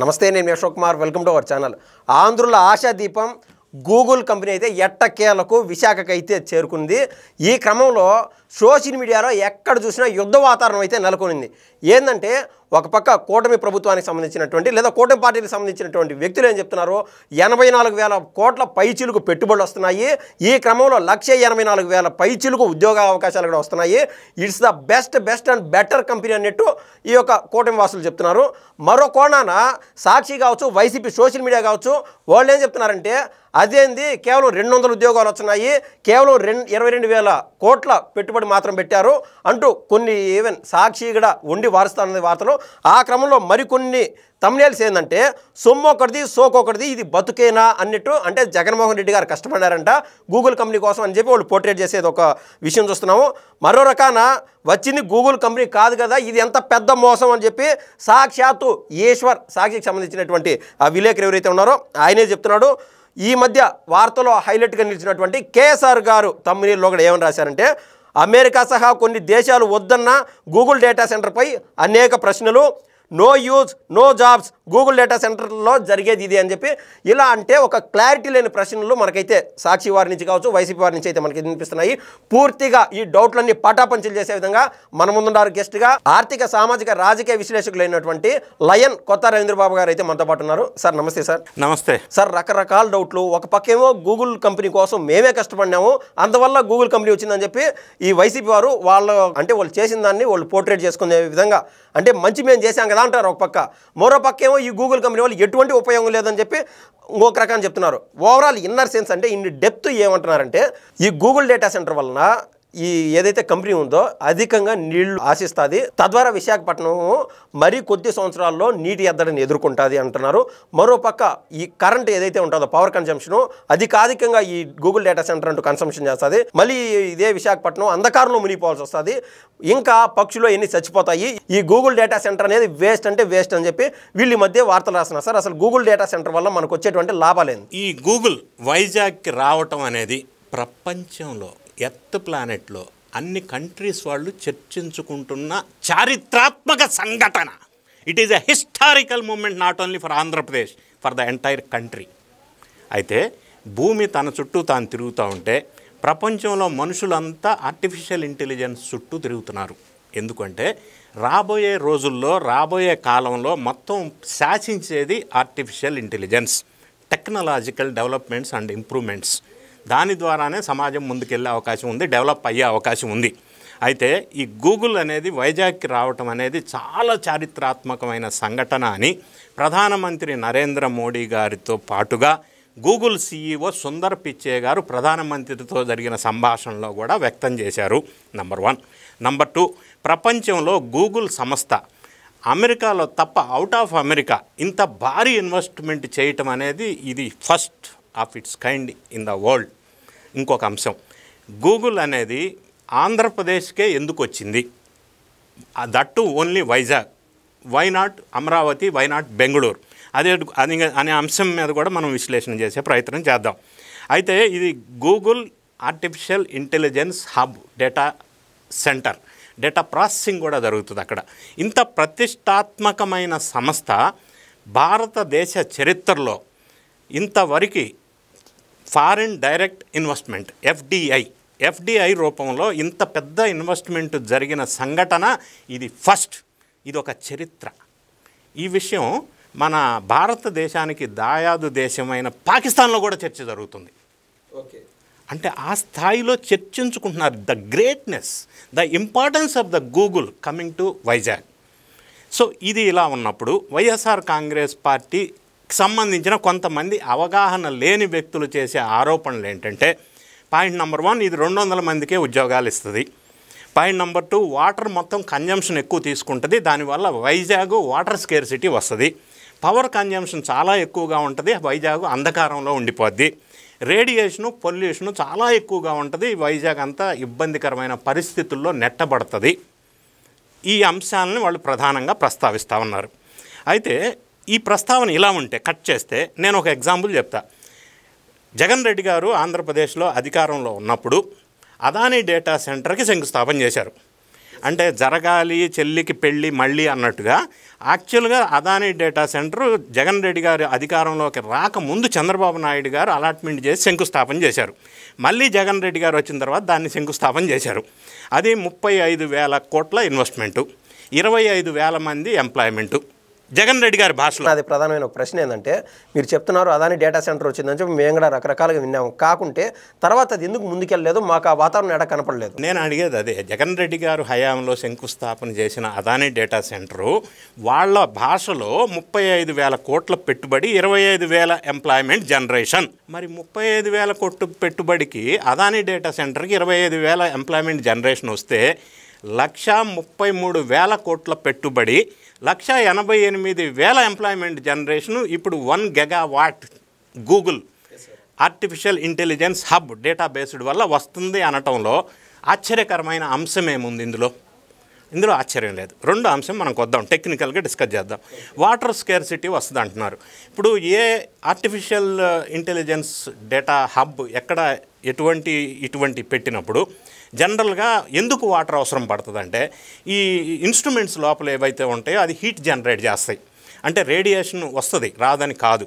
నమస్తే, నేను Ashok Kumar. Welcome to our channel. ఆంధ్రుల ఆశాదీపం గూగుల్ కంపెనీ అయితే ఎట్టకేలకు విశాఖకు అయితే చేరుకుంది. ఈ క్రమంలో సోషల్ మీడియాలో ఎక్కడ చూసినా యుద్ధ వాతావరణం అయితే నెలకొనింది. ఏంటంటే ఒక పక్క కూటమి ప్రభుత్వానికి సంబంధించినటువంటి లేదా కూటమి పార్టీకి సంబంధించినటువంటి వ్యక్తులు ఏం చెప్తున్నారు, 84,000 కోట్ల పైచిలుకు పెట్టుబడులు వస్తున్నాయి. ఈ క్రమంలో 184,000 పైచిలుకు ఉద్యోగ అవకాశాలు కూడా వస్తున్నాయి. It's the best and better company అన్నట్టు ఈ యొక్క కూటమి వాసులు చెప్తున్నారు. మరో కోణాన సాక్షి కావచ్చు, వైసీపీ సోషల్ మీడియా కావచ్చు, వాళ్ళు ఏం చెప్తున్నారంటే అదేంది కేవలం 200 ఉద్యోగాలు వస్తున్నాయి, కేవలం 22,000 కోట్ల పెట్టుబడి మాత్రం పెట్టారు అంటూ కొన్ని ఈవెన్ సాక్షి కూడా ఉండి వారుస్తాననే వార్తలు. ఆ క్రమంలో మరికొన్ని తమ్నేల్స్ ఏంటంటే సొమ్ము ఒకటిది సోకొకటిది, ఇది బతుకేనా అన్నట్టు. అంటే జగన్మోహన్ రెడ్డి గారు కష్టపడ్డారంట గూగుల్ కంపెనీ కోసం అని చెప్పి వాళ్ళు పోర్ట్రేట్ చేసేది ఒక విషయం చూస్తున్నాము. మరో రకాన వచ్చింది గూగుల్ కంపెనీ కాదు కదా, ఇది ఎంత పెద్ద మోసం అని చెప్పి సాక్షాత్తు ఈశ్వర్ సాక్షికి సంబంధించినటువంటి ఆ విలేకరు ఎవరైతే ఉన్నారో ఆయనే చెప్తున్నాడు. ఈ మధ్య వార్తలో హైలైట్గా నిలిచినటువంటి కేఎస్ఆర్ గారు తమ్మునీల్లో కూడా ఏమని రాశారంటే, అమెరికా సహా కొన్ని దేశాలు వద్దన్న గూగుల్ డేటా సెంటర్పై అనేక ప్రశ్నలు, no use no jobs, Google data సెంటర్లో జరిగేది ఇది అని చెప్పి ఇలా అంటే ఒక క్లారిటీ లేని ప్రశ్నలు మనకైతే సాక్షి వారి నుంచి కావచ్చు, వైసీపీ వారి నుంచి అయితే మనకి వినిపిస్తున్నాయి. పూర్తిగా ఈ డౌట్లన్నీ పటాపంచలు చేసే విధంగా మన ముందున్నారు గెస్ట్గా ఆర్థిక సామాజిక రాజకీయ విశ్లేషకులు అయినటువంటి లయన్ కొత్త రవీంద్రబాబు గారు అయితే మనతో పాటు ఉన్నారు. సార్ నమస్తే. సార్ నమస్తే సార్. రకరకాల డౌట్లు. ఒక పక్కేమో గూగుల్ కంపెనీ కోసం మేమే కష్టపడినాము, అందువల్ల గూగుల్ కంపెనీ వచ్చిందని చెప్పి ఈ వైసీపీ వారు వాళ్ళు చేసిన దాన్ని వాళ్ళు పోర్ట్రేట్ చేసుకునే విధంగా అంటే మంచి మేము చేశాం కదా అంటారు ఒక పక్క. మరో పక్క ఏమో ఈ గూగుల్ కంపెనీ వాళ్ళు ఎటువంటి ఉపయోగం లేదని చెప్పి ఇంకొక రకాన్ని చెప్తున్నారు. ఓవరాల్ ఇన్నర్ సెన్స్ అంటే ఇన్ని డెప్త్ ఏమంటున్నారంటే ఈ గూగుల్ డేటా సెంటర్ వలన ఈ ఏదైతే కంపెనీ ఉందో అధికంగా నీళ్లు ఆశిస్తుంది, తద్వారా విశాఖపట్నం మరీ కొద్ది సంవత్సరాల్లో నీటి ఎద్దడిని ఎదుర్కొంటుంది అంటున్నారు. మరోపక్క ఈ కరెంట్ ఏదైతే ఉంటుందో పవర్ కన్సంప్షన్ అధికాధికంగా ఈ గూగుల్ డేటా సెంటర్ అంటూ కన్సంప్షన్ చేస్తుంది. మళ్ళీ ఇదే విశాఖపట్నం అంధకారంలో మునిగిపోవాల్సి వస్తుంది. ఇంకా పక్షులు ఎన్ని చచ్చిపోతాయి. ఈ గూగుల్ డేటా సెంటర్ అనేది వేస్ట్ అంటే వేస్ట్ అని చెప్పి వీళ్ళ మధ్య వార్తలు రాస్తున్నారు. సార్ అసలు గూగుల్ డేటా సెంటర్ వల్ల మనకు వచ్చేటువంటి లాభాలేంది? ఈ గూగుల్ వైజాగ్కి రావటం అనేది ప్రపంచంలో ఎర్త్ ప్లానెట్లో అన్ని కంట్రీస్ వాళ్ళు చర్చించుకుంటున్న చారిత్రాత్మక సంఘటన. It is a historical moment not only for Andhra Pradesh, for the entire country. అయితే భూమి తన చుట్టూ తాను తిరుగుతూ ఉంటే ప్రపంచంలో మనుషులంతా ఆర్టిఫిషియల్ ఇంటెలిజెన్స్ చుట్టూ తిరుగుతున్నారు. ఎందుకంటే రాబోయే రోజుల్లో రాబోయే కాలంలో మొత్తం శాసించేది artificial intelligence, technological developments and improvements. దాని ద్వారానే సమాజం ముందుకెళ్ళే అవకాశం ఉంది, డెవలప్ అయ్యే అవకాశం ఉంది. అయితే ఈ గూగుల్ అనేది వైజాగ్కి రావటం అనేది చాలా చారిత్రాత్మకమైన సంఘటన అని ప్రధానమంత్రి నరేంద్ర మోడీ గారితో పాటుగా గూగుల్ CEO సుందర్ పిచ్చే గారు ప్రధానమంత్రితో జరిగిన సంభాషణలో కూడా వ్యక్తం చేశారు. నంబర్ 1. నంబర్ 2, ప్రపంచంలో గూగుల్ సంస్థ అమెరికాలో తప్ప అవుట్ ఆఫ్ అమెరికా ఇంత భారీ ఇన్వెస్ట్మెంట్ చేయటం అనేది ఇది first of its kind in the world. ఇంకొక అంశం, గూగుల్ అనేది ఆంధ్రప్రదేశ్కే ఎందుకు వచ్చింది, that only Vizag, why not Amaravati, why not Bengaluru, అనే అంశం మీద కూడా మనం విశ్లేషణ చేసే ప్రయత్నం చేద్దాం. అయితే ఇది Google artificial intelligence hub, data centre, data processing కూడా జరుగుతుంది అక్కడ. ఇంత ప్రతిష్టాత్మకమైన సంస్థ భారతదేశ చరిత్రలో ఇంతవరకు ఫారిన్ డైరెక్ట్ ఇన్వెస్ట్మెంట్ ఎఫ్డిఐ రూపంలో ఇంత పెద్ద ఇన్వెస్ట్మెంట్ జరిగిన సంఘటన ఇది ఫస్ట్. ఇది ఒక చరిత్ర. ఈ విషయం మన భారతదేశానికి దాయాదు దేశమైన పాకిస్తాన్లో కూడా చర్చ జరుగుతుంది. అంటే ఆ స్థాయిలో చర్చించుకుంటున్నారు the greatness, the importance of the Google coming to Vizag. So ఇది ఇలా ఉన్నప్పుడు వైఎస్ఆర్ కాంగ్రెస్ పార్టీ సంబంధించిన కొంతమంది అవగాహన లేని వ్యక్తులు చేసే ఆరోపణలు ఏంటంటే, పాయింట్ నెంబర్ 1, ఇది 200 మందికే ఉద్యోగాలు ఇస్తుంది. పాయింట్ నెంబర్ 2, వాటర్ మొత్తం కన్జంప్షన్ ఎక్కువ తీసుకుంటుంది, దానివల్ల వైజాగ్ వాటర్ స్కేర్సిటీ వస్తుంది. పవర్ కన్జంప్షన్ చాలా ఎక్కువగా ఉంటుంది, వైజాగ్ అంధకారంలో ఉండిపోద్ది. రేడియేషను పొల్యూషను చాలా ఎక్కువగా ఉంటుంది, వైజాగ్ అంతా ఇబ్బందికరమైన పరిస్థితుల్లో నెట్టబడుతుంది. ఈ అంశాలని వాళ్ళు ప్రధానంగా ప్రస్తావిస్తూ ఉన్నారు. అయితే ఈ ప్రస్తావన ఇలా ఉంటే కట్ చేస్తే నేను ఒక ఎగ్జాంపుల్ చెప్తా. జగన్ రెడ్డి గారు ఆంధ్రప్రదేశ్లో అధికారంలో ఉన్నప్పుడు అదానీ డేటా సెంటర్కి శంకుస్థాపన చేశారు. అంటే జరగాలి చెల్లికి పెళ్ళి మళ్ళీ అన్నట్టుగా యాక్చువల్గా అదానీ డేటా సెంటర్ జగన్ రెడ్డి గారు అధికారంలోకి రాకముందు చంద్రబాబు నాయుడు గారు అలాట్మెంట్ చేసి శంకుస్థాపన చేశారు. మళ్ళీ జగన్ రెడ్డి గారు వచ్చిన తర్వాత దాన్ని శంకుస్థాపన చేశారు. అది 35,000 కోట్ల ఇన్వెస్ట్మెంటు, 25,000 మంది ఎంప్లాయ్మెంటు జగన్ రెడ్డి గారి భాషలో. అది ప్రధానమైన ఒక ప్రశ్న ఏంటంటే, మీరు చెప్తున్నారు అదాని డేటా సెంటర్ వచ్చిందని చెప్పి మేము కూడా రకరకాలుగా విన్నాము. కాకుంటే తర్వాత అది ఎందుకు ముందుకెళ్ళలేదు, మాకు ఆ వాతావరణం ఎక్కడ కనపడలేదు? నేను అడిగేది అదే. జగన్ రెడ్డి గారు హయాంలో శంకుస్థాపన చేసిన అదాని డేటా సెంటరు వాళ్ళ భాషలో 35,000 కోట్ల పెట్టుబడి, 25,000 ఎంప్లాయ్మెంట్ జనరేషన్. మరి 35,000 కోట్ల పెట్టుబడికి అదాని డేటా సెంటర్కి 25,000 ఎంప్లాయ్మెంట్ జనరేషన్ వస్తే 1,33,000 కోట్ల పెట్టుబడి, 1,88,000 ఎంప్లాయ్మెంట్ జనరేషను. ఇప్పుడు 1 GW Google artificial intelligence hub data based వల్ల వస్తుంది అనటంలో ఆశ్చర్యకరమైన అంశం ఏముంది ఇందులో ఆశ్చర్యం లేదు. రెండో అంశం మనం కొద్దాం, టెక్నికల్గా డిస్కస్ చేద్దాం. వాటర్ స్కేర్సిటీ వస్తుంది అంటున్నారు. ఇప్పుడు ఏ ఆర్టిఫిషియల్ ఇంటెలిజెన్స్ డేటా హబ్ ఎక్కడ ఇటువంటి పెట్టినప్పుడు జనరల్గా ఎందుకు వాటర్ అవసరం పడుతుందంటే, ఈ ఇన్స్ట్రుమెంట్స్ లోపల ఏవైతే ఉంటాయో అది హీట్ జనరేట్ చేస్తాయి. అంటే రేడియేషన్ వస్తుంది, రాదని కాదు.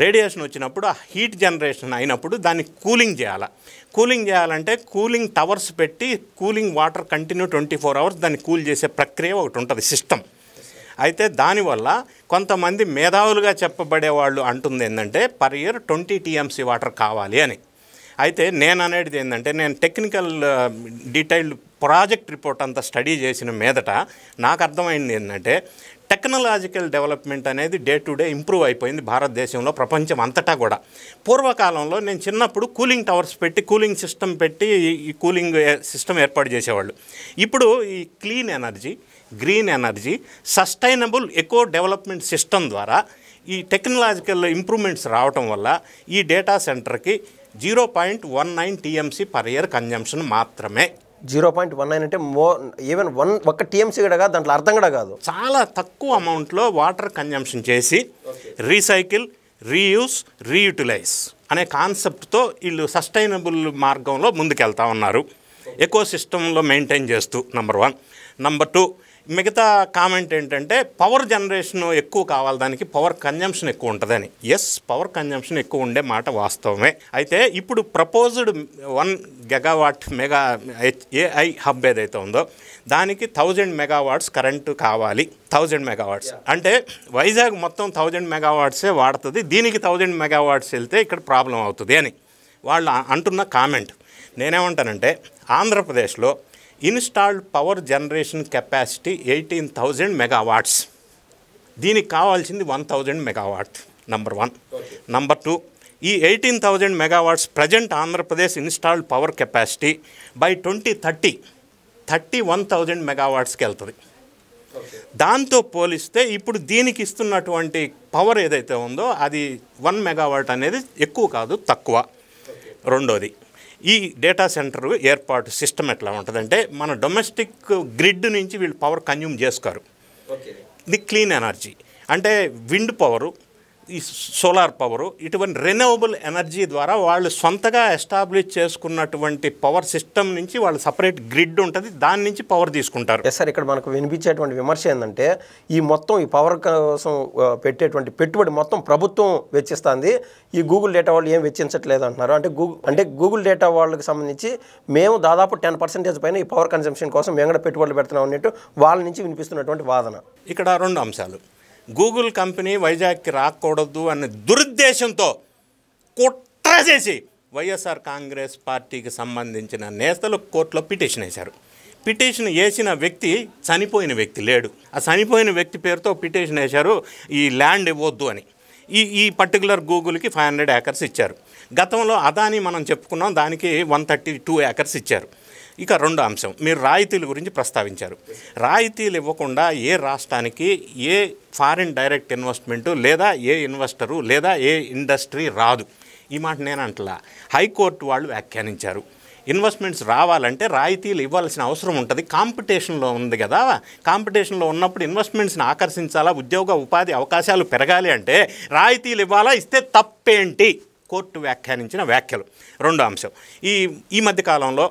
రేడియేషన్ వచ్చినప్పుడు ఆ హీట్ జనరేషన్ అయినప్పుడు దాన్ని కూలింగ్ చేయాలి. కూలింగ్ చేయాలంటే కూలింగ్ టవర్స్ పెట్టి కూలింగ్ వాటర్ కంటిన్యూ 24 hours దాన్ని కూల్ చేసే ప్రక్రియ ఒకటి ఉంటుంది, సిస్టమ్. అయితే దానివల్ల కొంతమంది మేధావులుగా చెప్పబడే వాళ్ళు అంటుంది ఏంటంటే పర్ ఇయర్ 20 TMC వాటర్ కావాలి అని. అయితే నేను అనేది ఏంటంటే, నేను టెక్నికల్ డీటెయిల్డ్ ప్రాజెక్ట్ రిపోర్ట్ అంతా స్టడీ చేసిన మీదట నాకు అర్థమైంది ఏంటంటే, టెక్నాలజికల్ డెవలప్మెంట్ అనేది డే టు డే ఇంప్రూవ్ అయిపోయింది భారతదేశంలో, ప్రపంచం అంతటా కూడా. పూర్వకాలంలో నేను చిన్నప్పుడు కూలింగ్ టవర్స్ పెట్టి కూలింగ్ సిస్టమ్ పెట్టి ఈ కూలింగ్ సిస్టమ్ ఏర్పాటు చేసేవాళ్ళు. ఇప్పుడు ఈ clean energy, green energy, sustainable eco development system ద్వారా ఈ టెక్నాలజికల్ ఇంప్రూవ్మెంట్స్ రావటం వల్ల ఈ డేటా సెంటర్కి 0.19 TMC పర్ ఇయర్ కన్జంప్షన్ మాత్రమే. 0.19 అంటే ఈవెన్ 1 TMC కూడా కాదు, దాంట్లో అర్థం కూడా కాదు. చాలా తక్కువ అమౌంట్లో వాటర్ కన్జంప్షన్ చేసి రీసైకిల్, రీయూస్, రీయూటిలైజ్ అనే కాన్సెప్ట్తో వీళ్ళు సస్టైనబుల్ మార్గంలో ముందుకెళ్తా ఉన్నారు, ఎకో సిస్టంలో మెయింటైన్ చేస్తూ. నెంబర్ 1. నెంబర్ 2, మిగతా కామెంట్ ఏంటంటే పవర్ జనరేషన్ ఎక్కువ కావాలి, దానికి పవర్ కన్జంప్షన్ ఎక్కువ ఉంటుందని. ఎస్, పవర్ కన్జంప్షన్ ఎక్కువ ఉండే మాట వాస్తవమే. అయితే ఇప్పుడు proposed 1 GW mega AI hub ఏదైతే ఉందో దానికి 1000 MW కరెంటు కావాలి. 1000 MW అంటే వైజాగ్ మొత్తం 1000 MW వాడుతుంది, దీనికి 1000 MW వెళ్తే ఇక్కడ ప్రాబ్లం అవుతుంది అని వాళ్ళు అంటున్న కామెంట్. నేనేమంటానంటే, ఆంధ్రప్రదేశ్లో installed power generation capacity 18,000 MW, దీనికి కావాల్సింది 1,000 MW. నెంబర్ 1. నెంబర్ 2, ఈ 18,000 MW present Andhra Pradesh installed power capacity by 2030 31,000 MWకి వెళ్తుంది. దాంతో పోలిస్తే ఇప్పుడు దీనికి ఇస్తున్నటువంటి పవర్ ఏదైతే ఉందో అది 1 MW అనేది ఎక్కువ కాదు, తక్కువ. రెండోది, ఈ డేటా సెంటర్ ఏర్పాటు సిస్టమ్ ఎట్లా ఉంటుందంటే, మన డొమెస్టిక్ గ్రిడ్ నుంచి వీళ్ళు పవర్ కన్జ్యూమ్ చేసుకోరు. ఇది క్లీన్ ఎనర్జీ అంటే విండ్ పవరు, ఈ సోలార్ పవరు, ఇటువంటి రెన్యూవబుల్ ఎనర్జీ ద్వారా వాళ్ళు సొంతగా ఎస్టాబ్లిష్ చేసుకున్నటువంటి పవర్ సిస్టమ్ నుంచి వాళ్ళు సపరేట్ గ్రిడ్ ఉంటుంది, దాని నుంచి పవర్ తీసుకుంటారు. ఎస్ సార్, ఇక్కడ మనకు వినిపించేటువంటి విమర్శ ఏంటంటే, ఈ మొత్తం ఈ పవర్ కోసం పెట్టేటువంటి పెట్టుబడి మొత్తం ప్రభుత్వం వెచ్చిస్తుంది, ఈ గూగుల్ డేటా వాళ్ళు ఏం వెచ్చించట్లేదు అంటున్నారు. అంటే గూగుల్ డేటా వాళ్ళకి సంబంధించి మేము దాదాపు 10% పైన ఈ పవర్ కన్సంప్షన్ కోసం మేము కూడా పెట్టుబడులు పెడుతున్నాం అన్నట్టు వాళ్ళ నుంచి వినిపిస్తున్నటువంటి వాదన. ఇక్కడ 2 అంశాలు. గూగుల్ కంపెనీ వైజాగ్కి రాకూడదు అనే దురుద్దేశంతో కుట్ర చేసి వైఎస్ఆర్ కాంగ్రెస్ పార్టీకి సంబంధించిన నేతలు కోర్టులో పిటిషన్ వేశారు. పిటిషన్ వేసిన వ్యక్తి చనిపోయిన వ్యక్తి లేడు, ఆ చనిపోయిన వ్యక్తి పేరుతో పిటిషన్ వేశారు, ఈ ల్యాండ్ ఇవ్వద్దు అని. ఈ పర్టికులర్ గూగుల్కి 500 acres ఇచ్చారు. గతంలో అదాని మనం చెప్పుకున్నాం, దానికి 132 acres ఇచ్చారు. ఇక 2 అంశం, మీరు రాయితీల గురించి ప్రస్తావించారు. రాయితీలు ఇవ్వకుండా ఏ రాష్ట్రానికి ఏ ఫారిన్ డైరెక్ట్ ఇన్వెస్ట్మెంటు లేదా ఏ ఇన్వెస్టరు లేదా ఏ ఇండస్ట్రీ రాదు. ఈ మాట నేను అంటలా, హైకోర్టు వాళ్ళు వ్యాఖ్యానించారు. ఇన్వెస్ట్మెంట్స్ రావాలంటే రాయితీలు ఇవ్వాల్సిన అవసరం ఉంటుంది, కాంపిటీషన్లో ఉంది కదా. కాంపిటీషన్లో ఉన్నప్పుడు ఇన్వెస్ట్మెంట్స్ని ఆకర్షించాలా, ఉద్యోగ ఉపాధి అవకాశాలు పెరగాలి అంటే రాయితీలు ఇవ్వాలా, ఇస్తే తప్పేంటి, కోర్టు వ్యాఖ్యానించిన వ్యాఖ్యలు. 2 అంశం, ఈ మధ్యకాలంలో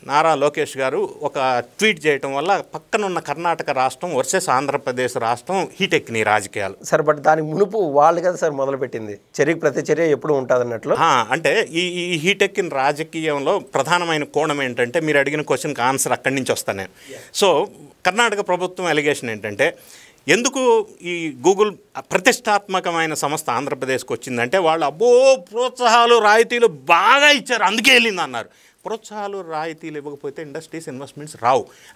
నారా లోకేష్ గారు ఒక ట్వీట్ చేయటం వల్ల పక్కనున్న కర్ణాటక రాష్ట్రం వర్సెస్ ఆంధ్రప్రదేశ్ రాష్ట్రం హీటెక్కినాయి రాజకీయాలు. సార్ బట్ దానికి మునుపు వాళ్ళు కదా సార్ మొదలుపెట్టింది, చర్యకు ప్రతి చర్య ఎప్పుడు ఉంటుంది అన్నట్లు. అంటే ఈ హీటెక్కిన రాజకీయంలో ప్రధానమైన కోణం ఏంటంటే, మీరు అడిగిన క్వశ్చన్కి ఆన్సర్ అక్కడి నుంచి వస్తాను నేను. సో కర్ణాటక ప్రభుత్వం అలిగేషన్ ఏంటంటే, ఎందుకు ఈ గూగుల్ ప్రతిష్టాత్మకమైన సంస్థ ఆంధ్రప్రదేశ్కి వచ్చిందంటే, వాళ్ళు ప్రోత్సాహాలు రాయితీలు బాగా ఇచ్చారు అందుకే వెళ్ళింది అన్నారు. ప్రోత్సాహాలు రాయితీలు ఇవ్వకపోతే ఇండస్ట్రీస్ ఇన్వెస్ట్మెంట్స్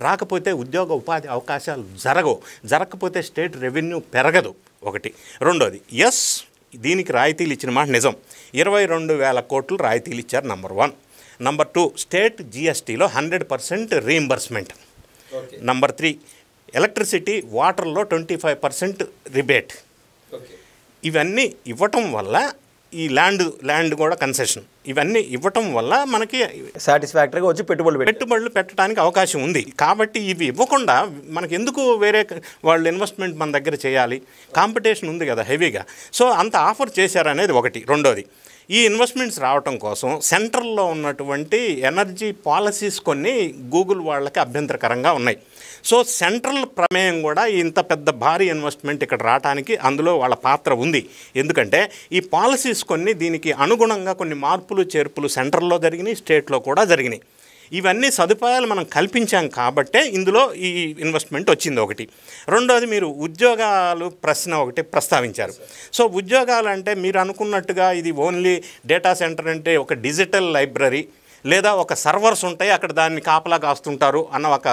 రాకపోతే ఉద్యోగ ఉపాధి అవకాశాలు జరగకపోతే స్టేట్ రెవెన్యూ పెరగదు ఒకటి. రెండోది, దీనికి రాయితీలు ఇచ్చిన మాట నిజం, 22,000 కోట్లు రాయితీలు ఇచ్చారు నంబర్ 1. నంబర్ 2, స్టేట్ జిఎస్టీలో 100% రీయింబర్స్మెంట్. నంబర్ 3, ఎలక్ట్రిసిటీ వాటర్లో 25% రిబేట్. ఇవన్నీ ఇవ్వటం వల్ల ఈ ల్యాండ్ కూడా కన్సెషన్, ఇవన్నీ ఇవ్వటం వల్ల మనకి సాటిస్ఫాక్టరీగా వచ్చి పెట్టుబడులు పెట్టడానికి అవకాశం ఉంది. కాబట్టి ఇవి ఇవ్వకుండా మనకి ఎందుకు వేరే వాళ్ళు ఇన్వెస్ట్మెంట్ మన దగ్గర చేయాలి, కాంపిటీషన్ ఉంది కదా హెవీగా. సో అంత ఆఫర్ చేశారనేది ఒకటి. రెండోది, ఈ ఇన్వెస్ట్మెంట్స్ రావటం కోసం సెంట్రల్లో ఉన్నటువంటి ఎనర్జీ పాలసీస్ కొన్ని గూగుల్ వాళ్ళకి అభ్యంతరకరంగా ఉన్నాయి. సో సెంట్రల్ ప్రమేయం కూడా ఇంత పెద్ద భారీ ఇన్వెస్ట్మెంట్ ఇక్కడ రావడానికి అందులో వాళ్ళ పాత్ర ఉంది. ఎందుకంటే ఈ పాలసీస్ కొన్ని దీనికి అనుగుణంగా కొన్ని మార్పులు చేర్పులు సెంట్రల్లో జరిగినాయి, స్టేట్లో కూడా జరిగినాయి. ఇవన్నీ సదుపాయాలు మనం కల్పించాం కాబట్టే ఇందులో ఈ ఇన్వెస్ట్మెంట్ వచ్చింది ఒకటి. రెండోది, మీరు ఉద్యోగాలు ప్రశ్న ఒకటి ప్రస్తావించారు. సో ఉద్యోగాలు అంటే మీరు అనుకున్నట్టుగా ఇది ఓన్లీ డేటా సెంటర్ అంటే ఒక డిజిటల్ లైబ్రరీ లేదా ఒక సర్వర్స్ ఉంటాయి అక్కడ దాన్ని కాపలా కాస్తుంటారు అన్న ఒక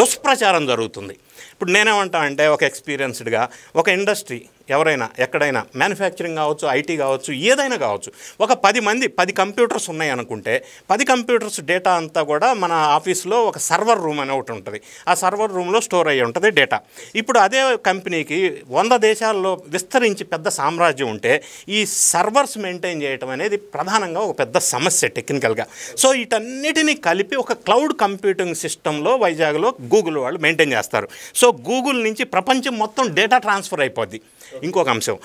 దుష్ప్రచారం జరుగుతుంది. ఇప్పుడు నేనేమంటా అంటే, ఒక ఎక్స్పీరియన్స్డ్గా ఒక ఇండస్ట్రీ ఎవరైనా ఎక్కడైనా మ్యానుఫ్యాక్చరింగ్ కావచ్చు, ఐటీ కావచ్చు, ఏదైనా కావచ్చు, ఒక 10 కంప్యూటర్స్ ఉన్నాయి అనుకుంటే 10 కంప్యూటర్స్ డేటా అంతా కూడా మన ఆఫీస్లో ఒక సర్వర్ రూమ్ అని ఒకటి ఉంటుంది. ఆ సర్వర్ రూమ్లో స్టోర్ అయ్యి ఉంటుంది డేటా. ఇప్పుడు అదే కంపెనీకి 100 దేశాల్లో విస్తరించి పెద్ద సామ్రాజ్యం ఉంటే ఈ సర్వర్స్ మెయింటైన్ చేయడం అనేది ప్రధానంగా ఒక పెద్ద సమస్య టెక్నికల్గా. సో వీటన్నిటినీ కలిపి ఒక క్లౌడ్ కంప్యూటింగ్ సిస్టంలో వైజాగ్లో గూగుల్ వాళ్ళు మెయింటైన్ చేస్తారు. సో గూగుల్ నుంచి ప్రపంచం మొత్తం డేటా ట్రాన్స్ఫర్ అయిపోద్ది. ఇంకొక అంశం,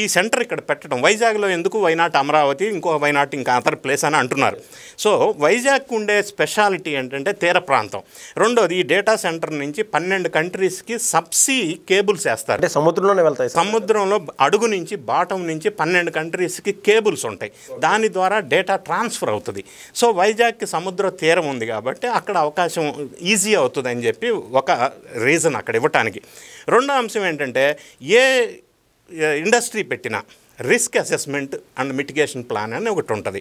ఈ సెంటర్ ఇక్కడ పెట్టడం వైజాగ్లో ఎందుకు, వైనాట్ అమరావతి, వైనాట్ ఇంకా అదర్ ప్లేస్ అని అంటున్నారు. సో వైజాగ్ ఉండే స్పెషాలిటీ ఏంటంటే తీర ప్రాంతం. రెండోది, ఈ డేటా సెంటర్ నుంచి 12 కంట్రీస్కి సబ్సీ కేబుల్స్ వేస్తారు. అంటే సముద్రంలోనే వెళ్తాయి. సముద్రంలో అడుగు నుంచి బాటం నుంచి 12 కంట్రీస్కి కేబుల్స్ ఉంటాయి. దాని ద్వారా డేటా ట్రాన్స్ఫర్ అవుతుంది. సో వైజాగ్కి సముద్ర తీరం ఉంది కాబట్టి అక్కడ అవకాశం ఈజీ అవుతుంది అని చెప్పి ఒక రీజన్ అక్కడ ఇవ్వటానికి. రెండో అంశం ఏంటంటే, ఏ ఇండస్ట్రీ పెట్టినా risk assessment and mitigation plan అని ఒకటి ఉంటుంది.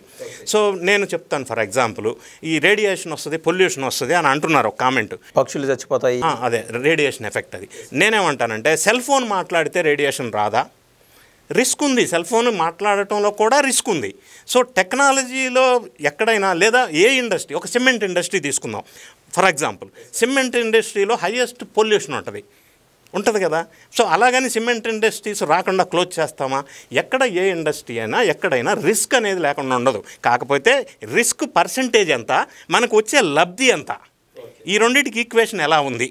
సో నేను చెప్తాను, ఫర్ ఎగ్జాంపుల్ ఈ రేడియేషన్ వస్తుంది, పొల్యూషన్ వస్తుంది అని అంటున్నారు ఒక కామెంట్, పక్షులు చచ్చిపోతాయి, అదే రేడియేషన్ ఎఫెక్ట్. అది నేనేమంటానంటే, సెల్ ఫోన్ మాట్లాడితే రేడియేషన్ రాదా? రిస్క్ ఉంది, సెల్ ఫోన్ మాట్లాడటంలో కూడా రిస్క్ ఉంది. సో టెక్నాలజీలో ఎక్కడైనా, లేదా ఏ ఇండస్ట్రీ, ఒక సిమెంట్ ఇండస్ట్రీ తీసుకుందాం ఫర్ ఎగ్జాంపుల్, సిమెంట్ ఇండస్ట్రీలో హైయెస్ట్ పొల్యూషన్ ఉంటుంది కదా. సో అలాగని సిమెంట్ ఇండస్ట్రీస్ రాకుండా క్లోజ్ చేస్తామా? ఎక్కడ ఏ ఇండస్ట్రీ అయినా ఎక్కడైనా రిస్క్ అనేది లేకుండా ఉండదు. కాకపోతే రిస్క్ పర్సంటేజ్ ఎంత, మనకు వచ్చే లబ్ధి ఎంత, ఈ రెండింటికి ఈక్వేషన్ ఎలా ఉంది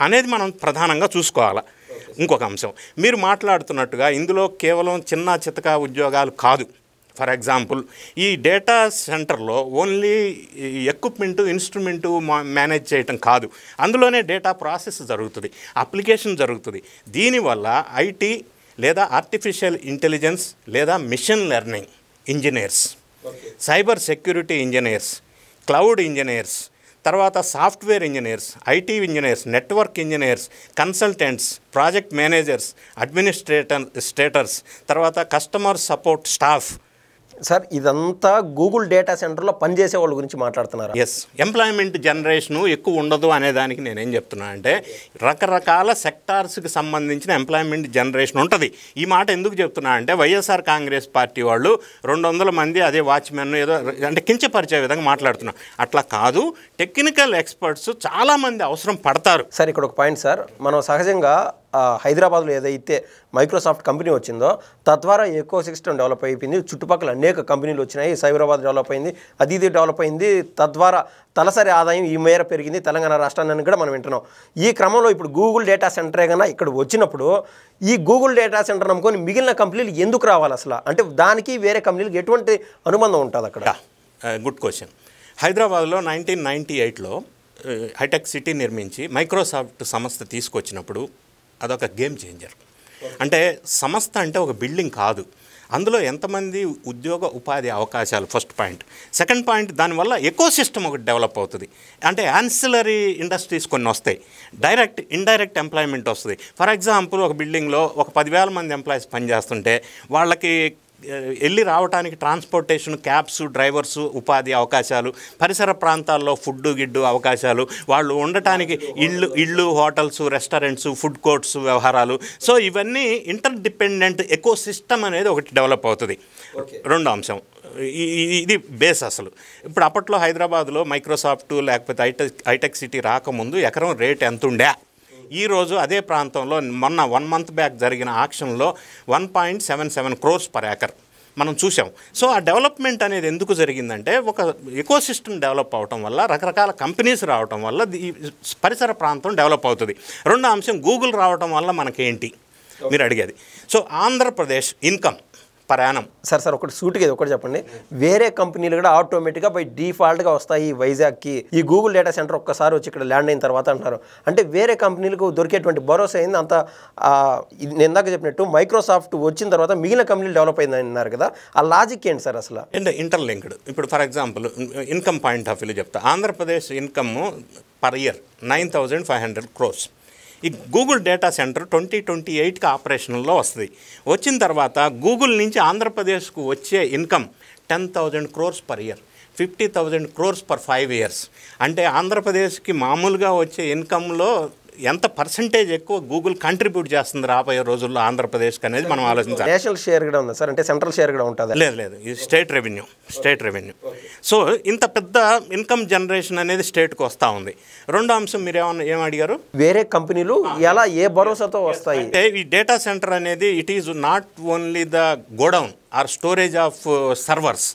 అనేది మనం ప్రధానంగా చూసుకోవాలి. ఇంకొక అంశం, మీరు మాట్లాడుతున్నట్టుగా ఇందులో కేవలం చిన్న చితక ఉద్యోగాలు కాదు. ఫర్ ఎగ్జాంపుల్, ఈ డేటా సెంటర్లో ఓన్లీ ఎక్విప్మెంటు, ఇన్స్ట్రుమెంటు మేనేజ్ చేయటం కాదు, అందులోనే డేటా ప్రాసెస్ జరుగుతుంది, అప్లికేషన్ జరుగుతుంది. దీనివల్ల ఐటీ లేదా ఆర్టిఫిషియల్ ఇంటెలిజెన్స్ లేదా machine learning engineers, cyber security engineers, cloud engineers, తర్వాత software engineers, IT engineers, network engineers, consultants, project managers, administrators, తర్వాత కస్టమర్ సపోర్ట్ స్టాఫ్. సార్ ఇదంతా గూగుల్ డేటా సెంటర్లో పనిచేసే వాళ్ళ గురించి మాట్లాడుతున్నారు. ఎస్, ఎంప్లాయ్మెంట్ జనరేషను ఎక్కువ ఉండదు అనే దానికి నేనేం చెప్తున్నా అంటే, రకరకాల సెక్టార్స్కి సంబంధించిన ఎంప్లాయ్మెంట్ జనరేషన్ ఉంటుంది. ఈ మాట ఎందుకు చెప్తున్నా అంటే, వైఎస్ఆర్ కాంగ్రెస్ పార్టీ వాళ్ళు 200 మంది అదే వాచ్మెన్ ఏదో అంటే కించపరిచే విధంగా మాట్లాడుతున్నారు. అట్లా కాదు, టెక్నికల్ ఎక్స్పర్ట్స్ చాలామంది అవసరం పడతారు. సార్ ఇక్కడ ఒక పాయింట్ సార్, మనం సహజంగా హైదరాబాద్లో ఏదైతే మైక్రోసాఫ్ట్ కంపెనీ వచ్చిందో తద్వారా ఎకో సిస్టమ్ డెవలప్ అయిపోయింది, చుట్టుపక్కల అనేక కంపెనీలు వచ్చినాయి, సైబరాబాద్ డెవలప్ అయింది, అది డెవలప్ అయింది, తద్వారా తలసరి ఆదాయం ఈ మేర పెరిగింది తెలంగాణ రాష్ట్రాన్ని కూడా మనం వింటున్నాం. ఈ క్రమంలో ఇప్పుడు గూగుల్ డేటా సెంటరే కన్నా ఇక్కడ వచ్చినప్పుడు ఈ గూగుల్ డేటా సెంటర్ నమ్ముకొని మిగిలిన కంపెనీలు ఎందుకు రావాలి అసలు? అంటే దానికి వేరే కంపెనీలకు ఎటువంటి అనుబంధం ఉంటుంది అక్కడ? Good question. హైదరాబాద్లో 1998లో హైటెక్ సిటీ నిర్మించి మైక్రోసాఫ్ట్ సంస్థ తీసుకొచ్చినప్పుడు అదొక గేమ్ చేంజర్. అంటే సంస్థ అంటే ఒక బిల్డింగ్ కాదు, అందులో ఎంతమంది ఉద్యోగ ఉపాధి అవకాశాలు ఫస్ట్ పాయింట్. సెకండ్ పాయింట్, దానివల్ల ఎకోసిస్టమ్ ఒకటి డెవలప్ అవుతుంది. అంటే యాన్సిలరీ ఇండస్ట్రీస్ కొన్ని వస్తాయి, డైరెక్ట్ ఇండైరెక్ట్ ఎంప్లాయ్మెంట్ వస్తుంది. ఫర్ ఎగ్జాంపుల్, ఒక బిల్డింగ్లో ఒక 10,000 మంది ఎంప్లాయీస్ పనిచేస్తుంటే వాళ్ళకి వెళ్ళి రావడానికి ట్రాన్స్పోర్టేషన్, క్యాబ్స్, డ్రైవర్సు ఉపాధి అవకాశాలు, పరిసర ప్రాంతాల్లో ఫుడ్ గిడ్డు అవకాశాలు, వాళ్ళు ఉండటానికి ఇళ్ళు, హోటల్స్, రెస్టారెంట్స్, ఫుడ్ కోర్ట్స్ వ్యవహారాలు. సో ఇవన్నీ ఇంటర్ డిపెండెంట్ ఎకో సిస్టమ్ అనేది ఒకటి డెవలప్ అవుతుంది. రెండో అంశం ఇది బేస్. అసలు ఇప్పుడు అప్పట్లో హైదరాబాద్లో మైక్రోసాఫ్ట్ లేకపోతే హైటెక్ సిటీ రాకముందు ఎకరం రేట్ ఎంత ఉండే, ఈరోజు అదే ప్రాంతంలో మొన్న 1 month బ్యాక్ జరిగిన ఆక్షన్లో 1.77 crores per acre మనం చూసాం. సో ఆ డెవలప్మెంట్ అనేది ఎందుకు జరిగిందంటే ఒక ఎకోసిస్టమ్ డెవలప్ అవటం వల్ల, రకరకాల కంపెనీస్ రావటం వల్ల ఈ పరిసర ప్రాంతం డెవలప్ అవుతుంది. రెండో అంశం, గూగుల్ రావటం వల్ల మనకేంటి మీరు అడిగేది. So Andhra Pradesh income per annum. Sir ఒకటి సూటిగా ఒకటి చెప్పండి. వేరే కంపెనీలు కూడా ఆటోమేటిక్గా బై డిఫాల్ట్గా వస్తాయి ఈ వైజాగ్కి, ఈ గూగుల్ డేటా సెంటర్ ఒక్కసారి వచ్చి ఇక్కడ ల్యాండ్ అయిన తర్వాత అంటున్నారు. అంటే వేరే కంపెనీలకు దొరికేటువంటి భరోసా అయింది అంత. నేను ఇందాక చెప్పినట్టు మైక్రోసాఫ్ట్ వచ్చిన తర్వాత మిగిలిన కంపెనీలు డెవలప్ అయింది అన్నారు కదా, ఆ లాజిక్ ఏంటి సార్ అసలు? అంటే ఇంటర్లింక్డ్. ఇప్పుడు for example income point of వ్యూలో చెప్తా. Andhra Pradesh income per year 9,500 crores. ఈ గూగుల్ డేటా సెంటర్ 2028కి ఆపరేషన్లో వస్తుంది. వచ్చిన తర్వాత గూగుల్ నుంచి ఆంధ్రప్రదేశ్కు వచ్చే income 10,000 crores per year, 50,000 crores per 5 years. అంటే ఆంధ్రప్రదేశ్కి మామూలుగా వచ్చే ఇన్కంలో ఎంత పర్సంటేజ్ ఎక్కువ గూగుల్ కంట్రిబ్యూట్ చేస్తుంది రాబోయే రోజుల్లో ఆంధ్రప్రదేశ్కి అనేది మనం ఆలోచించాలి. నేషనల్ షేర్ కూడా ఉంది సార్, అంటే సెంట్రల్ షేర్ కూడా ఉంటుంది? లేదు, ఇది స్టేట్ రెవెన్యూ. సో ఇంత పెద్ద ఇన్కమ్ జనరేషన్ అనేది స్టేట్కి వస్తూ ఉంది. రెండో అంశం మీరు ఏం అడిగారు, వేరే కంపెనీలు ఎలా ఏ భరోసాతో వస్తాయి? అంటే ఈ డేటా సెంటర్ అనేది it is not only the godown or storage of servers.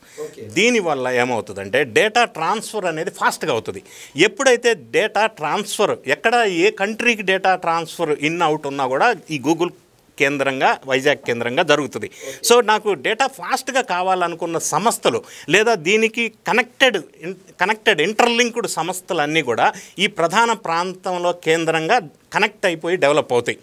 దీనివల్ల ఏమవుతుందంటే డేటా ట్రాన్స్ఫర్ అనేది ఫాస్ట్గా అవుతుంది. ఎప్పుడైతే డేటా ట్రాన్స్ఫర్ ఎక్కడ ఏ కంట్రీకి డేటా ట్రాన్స్ఫర్ ఇన్ అవుట్ ఉన్నా కూడా ఈ గూగుల్ కేంద్రంగా, వైజాగ్ కేంద్రంగా జరుగుతుంది. సో నాకు డేటా ఫాస్ట్గా కావాలనుకున్న సంస్థలు లేదా దీనికి కనెక్టెడ్ ఇంటర్లింక్డ్ సంస్థలన్నీ కూడా ఈ ప్రధాన ప్రాంతంలో కేంద్రంగా కనెక్ట్ అయిపోయి డెవలప్ అవుతాయి.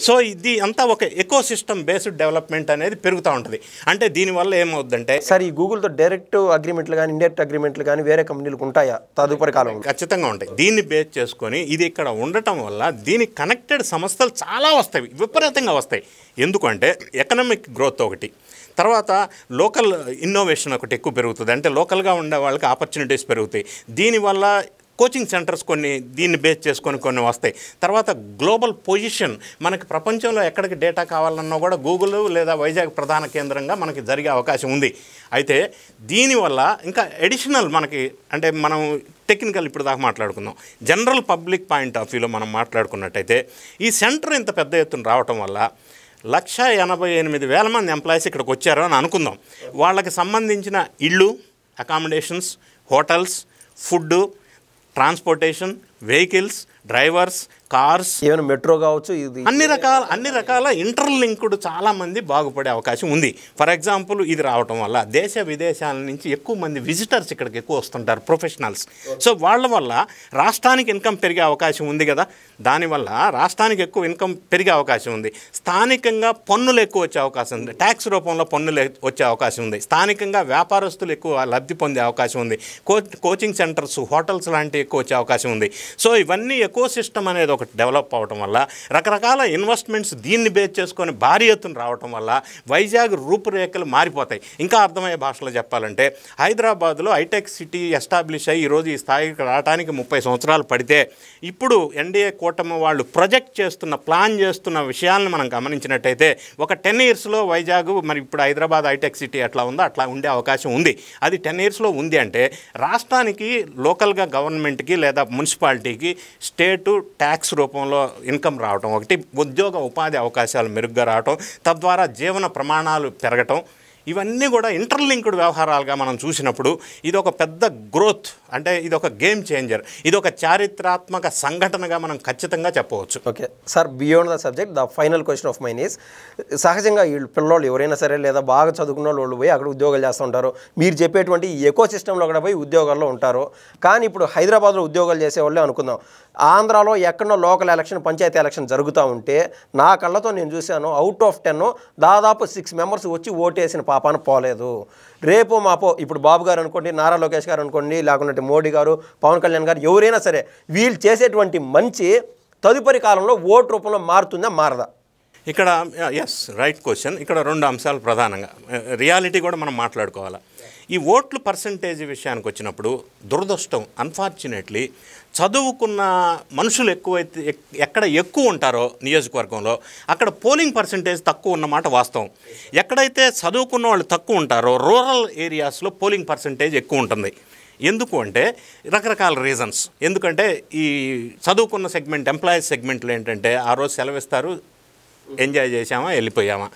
సో ఇది అంతా ఒక ఎకోసిస్టమ్ బేస్డ్ డెవలప్మెంట్ అనేది పెరుగుతూ ఉంటుంది. అంటే దీనివల్ల ఏమవుతుందంటే సార్ ఈ గూగుల్తో డైరెక్ట్ అగ్రిమెంట్లు కానీ ఇండైరెక్ట్ అగ్రిమెంట్లు కానీ వేరే కంపెనీలకు ఉంటాయా తదుపరి కాలంలో? ఖచ్చితంగా ఉంటాయి. దీన్ని బేస్ చేసుకొని ఇది ఇక్కడ ఉండటం వల్ల దీనికి కనెక్టెడ్ సంస్థలు చాలా వస్తాయి, విపరీతంగా వస్తాయి. ఎందుకంటే ఎకనామిక్ గ్రోత్ ఒకటి, తర్వాత లోకల్ ఇన్నోవేషన్ ఒకటి ఎక్కువ పెరుగుతుంది. అంటే లోకల్గా ఉండే వాళ్ళకి ఆపర్చునిటీస్ పెరుగుతాయి. దీనివల్ల కోచింగ్ సెంటర్స్ కొన్ని దీన్ని బేస్ చేసుకొని కొన్ని వస్తాయి. తర్వాత గ్లోబల్ పొజిషన్, మనకి ప్రపంచంలో ఎక్కడికి డేటా కావాలన్నా కూడా గూగుల్ లేదా వైజాగ్ ప్రధాన కేంద్రంగా మనకి జరిగే అవకాశం ఉంది. అయితే దీనివల్ల ఇంకా అడిషనల్ మనకి, అంటే మనం టెక్నికల్ ఇప్పుడు దాకా మాట్లాడుకుందాం, జనరల్ పబ్లిక్ పాయింట్ ఆఫ్ వ్యూలో మనం మాట్లాడుకున్నట్టయితే ఈ సెంటర్ ఇంత పెద్ద ఎత్తున రావటం వల్ల 188,000 మంది ఎంప్లాయీస్ ఇక్కడికి వచ్చారు అని అనుకుందాం. వాళ్ళకి సంబంధించిన ఇళ్ళు, accommodations, hotels, food, transportation, vehicles, drivers, cars, ఏమైనా మెట్రో కావచ్చు, ఇది అన్ని రకాల ఇంటర్లింక్డ్ చాలామంది బాగుపడే అవకాశం ఉంది. ఫర్ ఎగ్జాంపుల్ ఇది రావటం వల్ల దేశ విదేశాల నుంచి ఎక్కువ మంది విజిటర్స్ ఇక్కడికి ఎక్కువ వస్తుంటారు, ప్రొఫెషనల్స్. సో వాళ్ళ వల్ల రాష్ట్రానికి ఇన్కమ్ పెరిగే అవకాశం ఉంది కదా, దానివల్ల రాష్ట్రానికి ఎక్కువ ఇన్కమ్ పెరిగే అవకాశం ఉంది. స్థానికంగా పన్నులు ఎక్కువ వచ్చే అవకాశం ఉంది, ట్యాక్స్ రూపంలో పన్నులు వచ్చే అవకాశం ఉంది. స్థానికంగా వ్యాపారస్తులు ఎక్కువ లబ్ధి పొందే అవకాశం ఉంది. కోచింగ్ సెంటర్స్, హోటల్స్ లాంటివి ఎక్కువ వచ్చే అవకాశం ఉంది. సో ఇవన్నీ ఎకో సిస్టమ్ అనేది ఒకటి డెవలప్ అవటం వల్ల, రకరకాల ఇన్వెస్ట్మెంట్స్ దీన్ని బేస్ చేసుకొని భారీ ఎత్తున రావటం వల్ల వైజాగ్ రూపురేఖలు మారిపోతాయి. ఇంకా అర్థమయ్యే భాషలో చెప్పాలంటే హైదరాబాద్లో హైటెక్ సిటీ ఎస్టాబ్లిష్ అయ్యి ఈరోజు ఈ స్థాయికి రావడానికి 30 సంవత్సరాలు పడితే, ఇప్పుడు ఎన్డీఏ కూటమి వాళ్ళు ప్లాన్ చేస్తున్న విషయాలను మనం గమనించినట్టయితే ఒక 10 yearsలో వైజాగ్, మరి ఇప్పుడు హైదరాబాద్ హైటెక్ సిటీ ఎట్లా ఉందో అట్లా ఉండే అవకాశం ఉంది. అది 10 yearsలో ఉంది అంటే రాష్ట్రానికి, లోకల్గా గవర్నమెంట్కి లేదా మున్సిపాలిటీకి స్టేటు ట్యాక్స్ రూపంలో ఇన్కమ్ రావటం ఒకటి, ఉద్యోగ ఉపాధి అవకాశాలు మెరుగ్గా రావటం, తద్వారా జీవన ప్రమాణాలు పెరగటం, ఇవన్నీ కూడా ఇంటర్లింక్డ్ వ్యవహారాలుగా మనం చూసినప్పుడు ఇది ఒక పెద్ద గ్రోత్, అంటే ఇది ఒక గేమ్ చేంజర్, ఇది ఒక చారిత్రాత్మక సంఘటనగా మనం ఖచ్చితంగా చెప్పవచ్చు. Okay sir, beyond the subject the final question of mine is, సహజంగా వీళ్ళు పిల్లలు ఎవరైనా సరే లేదా బాగా చదువుకున్న వాళ్ళు పోయి అక్కడ ఉద్యోగాలు చేస్తూ ఉంటారు. మీరు చెప్పేటువంటి ఈ ఎకో సిస్టంలో కూడా పోయి ఉద్యోగాల్లో ఉంటారు. కానీ ఇప్పుడు హైదరాబాద్లో ఉద్యోగాలు చేసేవాళ్ళే అనుకుందాం, ఆంధ్రాలో ఎక్కడో లోకల్ ఎలక్షన్, పంచాయతీ ఎలక్షన్ జరుగుతూ ఉంటే నా కళ్ళతో నేను చూశాను, అవుట్ ఆఫ్ 10 దాదాపు 6 మెంబర్స్ వచ్చి ఓటేసిన పాపాన పోలేదు. రేపు మాపో ఇప్పుడు బాబు గారు అనుకోండి, నారా లోకేష్ గారు అనుకోండి, లేకుంటే మోడీ గారు, పవన్ కళ్యాణ్ గారు, ఎవరైనా సరే వీళ్ళు చేసేటువంటి మంచి తదుపరి కాలంలో ఓటు రూపంలో మారుతుందా మారదా? ఇక్కడ ఎస్ రైట్ క్వశ్చన్. ఇక్కడ 2 అంశాలు ప్రధానంగా, రియాలిటీ కూడా మనం మాట్లాడుకోవాలి. ఈ ఓట్లు పర్సంటేజ్ విషయానికి వచ్చినప్పుడు దురదృష్టం, అన్ఫార్చునేట్లీ చదువుకున్న మనుషులు ఎక్కడ ఎక్కువ ఉంటారో నియోజకవర్గంలో అక్కడ పోలింగ్ పర్సంటేజ్ తక్కువ ఉన్నమాట వాస్తవం. ఎక్కడైతే చదువుకున్న వాళ్ళు తక్కువ ఉంటారో రూరల్ ఏరియాస్లో పోలింగ్ పర్సంటేజ్ ఎక్కువ ఉంటుంది. ఎందుకు అంటే రకరకాల రీజన్స్. ఎందుకంటే ఈ చదువుకున్న సెగ్మెంట్, ఎంప్లాయీస్ సెగ్మెంట్లో ఏంటంటే ఆ రోజు సెలవిస్తారు, ఎంజాయ్ చేసామా వెళ్ళిపోయామా,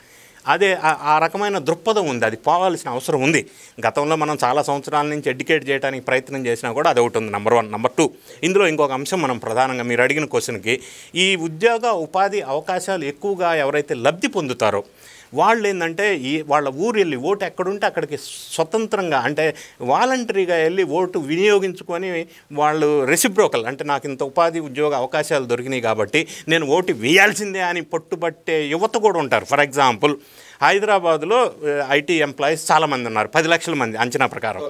అదే ఆ రకమైన దృక్పథం ఉంది. అది పోవాల్సిన అవసరం ఉంది. గతంలో మనం చాలా సంవత్సరాల నుంచి ఎడ్యుకేట్ చేయడానికి ప్రయత్నం చేసినా కూడా అది ఒకటి ఉంది, నెంబర్ 1. నెంబర్ 2, ఇందులో ఇంకొక అంశం మనం ప్రధానంగా మీరు అడిగిన క్వశ్చన్కి, ఈ ఉద్యోగ ఉపాధి అవకాశాలు ఎక్కువగా ఎవరైతే లబ్ధి పొందుతారో వాళ్ళు ఏంటంటే వాళ్ళ ఊరు వెళ్ళి ఓటు ఎక్కడుంటే అక్కడికి స్వతంత్రంగా, అంటే వాలంటరీగా వెళ్ళి ఓటు వినియోగించుకొని వాళ్ళు రెసిప్రోకల్, అంటే నాకు ఇంత ఉపాధి ఉద్యోగ అవకాశాలు దొరికినాయి కాబట్టి నేను ఓటు వేయాల్సిందే అని పట్టుబట్టే యువత కూడా ఉంటారు. ఫర్ ఎగ్జాంపుల్ హైదరాబాద్లో ఐటీ ఎంప్లాయీస్ చాలామంది ఉన్నారు, 10 లక్షల మంది అంచనా ప్రకారం.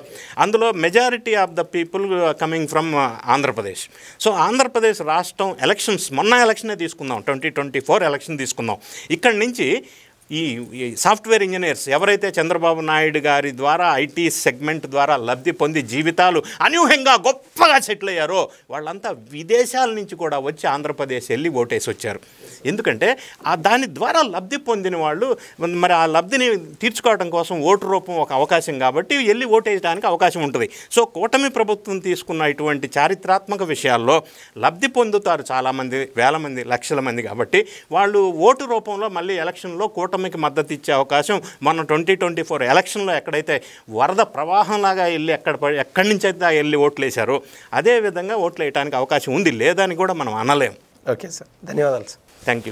అందులో majority of the people coming from Andhra Pradesh. So Andhra Pradesh రాష్ట్రం ఎలక్షన్స్, మొన్న ఎలక్షనే తీసుకుందాం, 2024 ఎలక్షన్ తీసుకుందాం. ఇక్కడి నుంచి ఈ సాఫ్ట్వేర్ ఇంజనీర్స్ ఎవరైతే చంద్రబాబు నాయుడు గారి ద్వారా ఐటీ సెగ్మెంట్ ద్వారా లబ్ధి పొంది జీవితాలు అనూహ్యంగా గొప్పగా సెటిల్ అయ్యారో వాళ్ళంతా విదేశాల నుంచి కూడా వచ్చి ఆంధ్రప్రదేశ్ వెళ్ళి ఓటేసి వచ్చారు. ఎందుకంటే దాని ద్వారా లబ్ధి పొందిన వాళ్ళు మరి ఆ లబ్ధిని తీర్చుకోవడం కోసం ఓటు రూపం ఒక అవకాశం కాబట్టి వెళ్ళి ఓటేయడానికి అవకాశం ఉంటుంది. సో కూటమి ప్రభుత్వం తీసుకున్న ఇటువంటి చారిత్రాత్మక విషయాల్లో లబ్ధి పొందుతారు చాలామంది, వేల మంది, లక్షల మంది. కాబట్టి వాళ్ళు ఓటు రూపంలో మళ్ళీ ఎలక్షన్లో కూటమికి మద్దతు ఇచ్చే అవకాశం మన 2024 ఎలక్షన్లో ఎక్కడైతే వరద ప్రవాహంలాగా వెళ్ళి ఎక్కడి నుంచి అయితే వెళ్ళి ఓట్లు వేశారో అదే విధంగా ఓట్లు వేయడానికి అవకాశం ఉంది, లేదని కూడా మనం అనలేం. ఓకే సార్, ధన్యవాదాలు సార్. Thank you.